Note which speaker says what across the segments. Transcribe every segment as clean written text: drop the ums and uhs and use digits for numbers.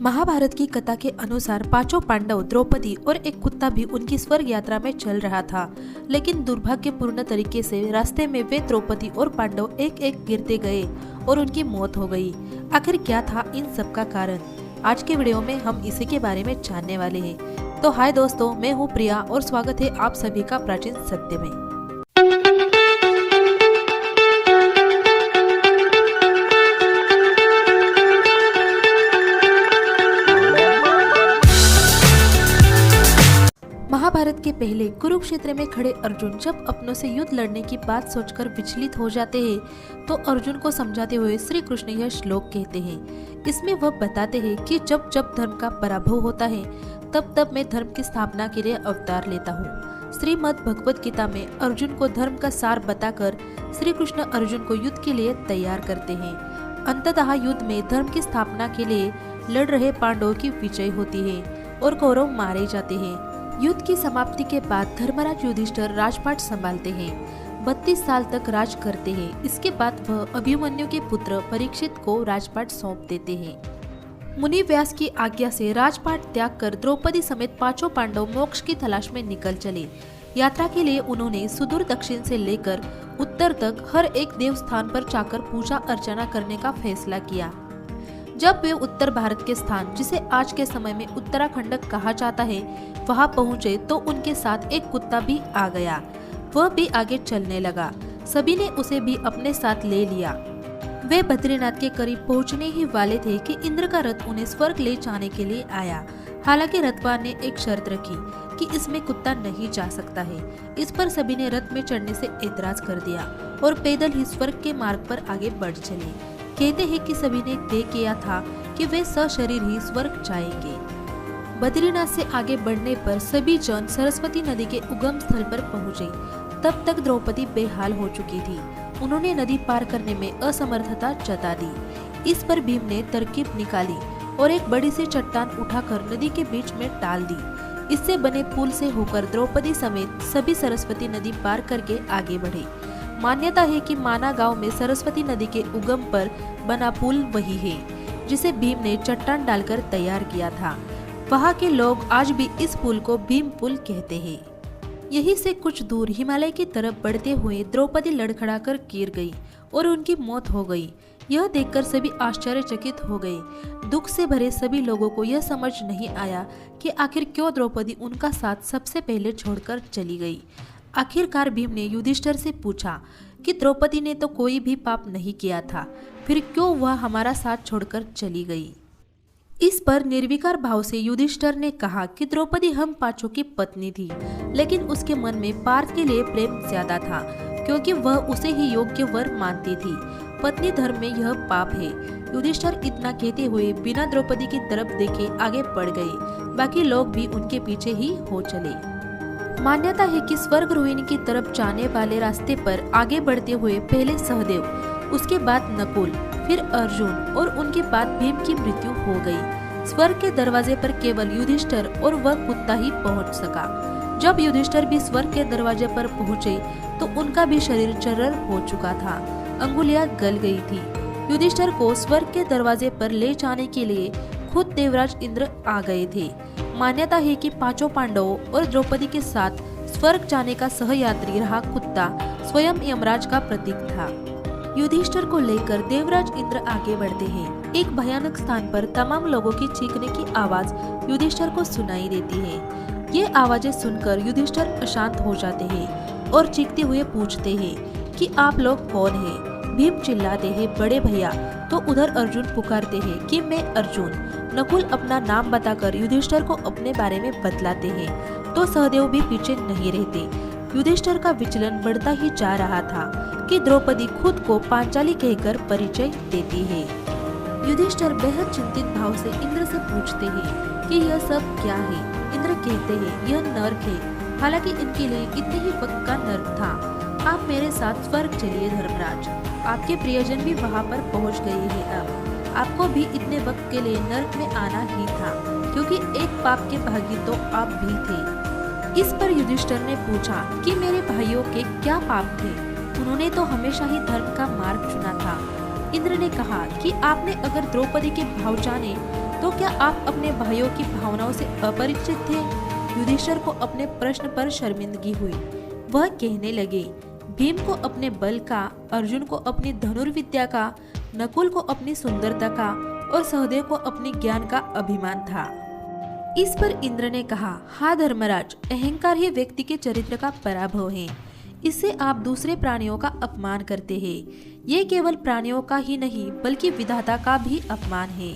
Speaker 1: महाभारत की कथा के अनुसार पांचों पांडव, द्रौपदी और एक कुत्ता भी उनकी स्वर्ग यात्रा में चल रहा था। लेकिन दुर्भाग्यपूर्ण तरीके से रास्ते में वे द्रौपदी और पांडव एक एक गिरते गए और उनकी मौत हो गई। आखिर क्या था इन सब का कारण? आज के वीडियो में हम इसी के बारे में जानने वाले हैं। तो हाय दोस्तों, मैं हूँ प्रिया और स्वागत है आप सभी का प्राचीन सत्य में। महाभारत के पहले कुरुक्षेत्र में खड़े अर्जुन जब अपनों से युद्ध लड़ने की बात सोचकर विचलित हो जाते हैं तो अर्जुन को समझाते हुए श्री कृष्ण यह श्लोक कहते हैं। इसमें वह बताते हैं कि जब जब धर्म का पराभव होता है तब तब मैं धर्म की स्थापना के लिए अवतार लेता हूँ। श्रीमद् भगवद गीता में अर्जुन को धर्म का सार बताकर श्री कृष्ण अर्जुन को युद्ध के लिए तैयार करते हैं। अंततः युद्ध में धर्म की स्थापना के लिए लड़ रहे पांडवों की विजय होती है और कौरव मारे जाते हैं। युद्ध की समाप्ति के बाद धर्मराज युधिष्ठिर राजपाट संभालते हैं। 32 साल तक राज करते हैं। इसके बाद वह अभिमन्यु के पुत्र परीक्षित को राजपाट सौंप देते हैं। मुनि व्यास की आज्ञा से राजपाट त्याग कर द्रौपदी समेत पांचों पांडव मोक्ष की तलाश में निकल चले। यात्रा के लिए उन्होंने सुदूर दक्षिण से लेकर उत्तर तक हर एक देव स्थान पर जाकर पूजा अर्चना करने का फैसला किया। जब वे उत्तर भारत के स्थान, जिसे आज के समय में उत्तराखंड कहा जाता है, वहां पहुंचे तो उनके साथ एक कुत्ता भी आ गया। वह भी आगे चलने लगा। सभी ने उसे भी अपने साथ ले लिया। वे बद्रीनाथ के करीब पहुंचने ही वाले थे कि इंद्र का रथ उन्हें स्वर्ग ले जाने के लिए आया। हालांकि रथवान ने एक शर्त रखी कि इसमें कुत्ता नहीं जा सकता है। इस पर सभी ने रथ में चढ़ने से ऐतराज कर दिया और पैदल ही स्वर्ग के मार्ग पर आगे बढ़ चले। कहते हैं कि सभी ने तय किया था कि वे सशरीर ही स्वर्ग जाएंगे। बद्रीनाथ से आगे बढ़ने पर सभी जन सरस्वती नदी के उगम स्थल पर पहुंचे। तब तक द्रौपदी बेहाल हो चुकी थी। उन्होंने नदी पार करने में असमर्थता जता दी। इस पर भीम ने तरकीब निकाली और एक बड़ी सी चट्टान उठाकर नदी के बीच में डाल दी। इससे बने पुल से होकर द्रौपदी समेत सभी सरस्वती नदी पार करके आगे बढ़े। मान्यता है कि माना गांव में सरस्वती नदी के उगम पर बना पुल वही है जिसे भीम ने चट्टान डालकर तैयार किया था। वहां के लोग आज भी इस पुल को भीम पुल कहते हैं। यहीं से कुछ दूर हिमालय की तरफ बढ़ते हुए द्रौपदी लड़खड़ाकर गिर गई और उनकी मौत हो गई। यह देखकर सभी आश्चर्यचकित हो गए। दुख से भरे सभी लोगों को यह समझ नहीं आया कि आखिर क्यों द्रौपदी उनका साथ सबसे पहले छोड़कर चली गई। आखिरकार भीम ने युधिष्ठिर से पूछा कि द्रौपदी ने तो कोई भी पाप नहीं किया था, फिर क्यों वह हमारा साथ छोड़कर चली गई। इस पर निर्विकार भाव से युधिष्ठिर ने कहा कि द्रौपदी हम पांचों की पत्नी थी, लेकिन उसके मन में पार्थ के लिए प्रेम ज्यादा था क्योंकि वह उसे ही योग्य वर मानती थी। पत्नी धर्म में यह पाप है। युधिष्ठिर इतना कहते हुए बिना द्रौपदी की तरफ देखे आगे बढ़ गए। बाकी लोग भी उनके पीछे ही हो चले। मान्यता है कि स्वर्ग रोहिणी की तरफ जाने वाले रास्ते पर आगे बढ़ते हुए पहले सहदेव, उसके बाद नकुल, फिर अर्जुन और उनके बाद भीम की मृत्यु हो गई। स्वर्ग के दरवाजे पर केवल युधिष्ठिर और वह कुत्ता ही पहुंच सका। जब युधिष्ठिर भी स्वर्ग के दरवाजे पर पहुंचे तो उनका भी शरीर चरर हो चुका था। अंगुलियां गल गई थी। युधिष्ठिर को स्वर्ग के दरवाजे पर ले जाने के लिए खुद देवराज इंद्र आ गए थे। मान्यता है कि पांचों पांडवों और द्रौपदी के साथ स्वर्ग जाने का सहयात्री रहा कुत्ता स्वयं यमराज का प्रतीक था। युधिष्ठिर को लेकर देवराज इंद्र आगे बढ़ते हैं। एक भयानक स्थान पर तमाम लोगों की चीखने की आवाज युधिष्ठिर को सुनाई देती है। ये आवाजें सुनकर युधिष्ठिर अशांत हो जाते हैं और चीखते हुए पूछते हैं कि आप लोग कौन हैं? भीम चिल्लाते हैं बड़े भैया, तो उधर अर्जुन पुकारते हैं कि मैं अर्जुन। नकुल अपना नाम बताकर युधिष्ठिर को अपने बारे में बतलाते हैं तो सहदेव भी पीछे नहीं रहते। युधिष्ठिर का विचलन बढ़ता ही जा रहा था कि द्रौपदी खुद को पांचाली कहकर परिचय देती है। युधिष्ठिर बेहद चिंतित भाव से इंद्र से पूछते हैं कि यह सब क्या है। इंद्र कहते हैं यह नर्क है। हालांकि इनके लिए इतने ही वक्त का नर्क था। आप मेरे साथ स्वर्ग चलिए धर्मराज। आपके प्रियजन भी वहाँ पर पहुँच गए हैं। अब आपको भी इतने वक्त के लिए नर्क में आना ही था क्योंकि एक पाप के भागी तो आप भी थे। इस पर युधिष्ठिर ने पूछा कि मेरे भाइयों के क्या पाप थे? उन्होंने तो हमेशा ही धर्म का मार्ग चुना था। इंद्र ने कहा कि आपने अगर द्रौपदी के भाव जाने तो क्या आप अपने भाइयों की भावनाओं से अपरिचित थे? युधिष्ठिर को अपने प्रश्न पर शर्मिंदगी हुई। वह कहने लगे, भीम को अपने बल का, अर्जुन को अपनी धनुर्विद्या का, नकुल को अपनी सुंदरता का और सहदेव को अपनी ज्ञान का अभिमान था। इस पर इंद्र ने कहा, हाँ धर्मराज, अहंकार ही व्यक्ति के चरित्र का पराभव है। इससे आप दूसरे प्राणियों का अपमान करते हैं। ये केवल प्राणियों का ही नहीं बल्कि विधाता का भी अपमान है।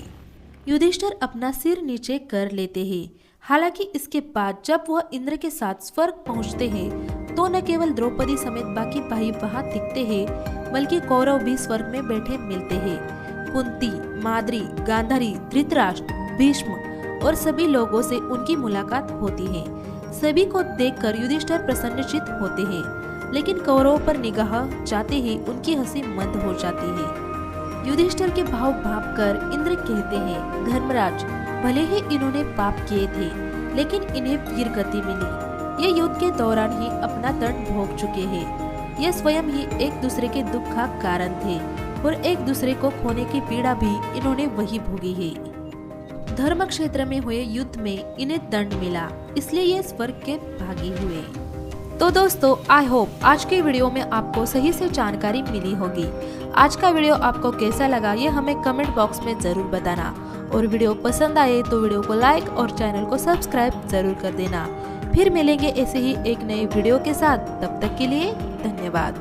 Speaker 1: युधिष्ठिर अपना सिर नीचे कर लेते हैं। हालांकि इसके बाद जब वह इंद्र के साथ स्वर्ग पहुंचते हैं तो न केवल द्रौपदी समेत बाकी भाई वहां दिखते हैं बल्कि कौरव भी स्वर्ग में बैठे मिलते हैं। कुंती, माद्री, गांधारी, धृतराष्ट्र, भीष्म और सभी लोगों से उनकी मुलाकात होती है। सभी को देखकर युधिष्ठिर प्रसन्नचित्त होते हैं, लेकिन कौरवों पर निगाह जाते ही उनकी हंसी मंद हो जाती है। युधिष्ठिर के भाव भांपकर इंद्र कहते हैं, धर्मराज, भले ही इन्होंने पाप किए थे लेकिन इन्हें वीर गति मिली। ये युद्ध के दौरान ही अपना दंड भोग चुके हैं। ये स्वयं ही एक दूसरे के दुख का कारण थे और एक दूसरे को खोने की पीड़ा भी इन्होंने वही भोगी है। धर्म क्षेत्र में हुए युद्ध में इन्हें दंड मिला, इसलिए ये स्वर्ग के भागी हुए। तो दोस्तों, आई होप आज के वीडियो में आपको सही से जानकारी मिली होगी। आज का वीडियो आपको कैसा लगा ये हमें कमेंट बॉक्स में जरूर बताना, और वीडियो पसंद आए तो वीडियो को लाइक और चैनल को सब्सक्राइब जरूर कर देना। फिर मिलेंगे ऐसे ही एक नए वीडियो के साथ, तब तक के लिए धन्यवाद।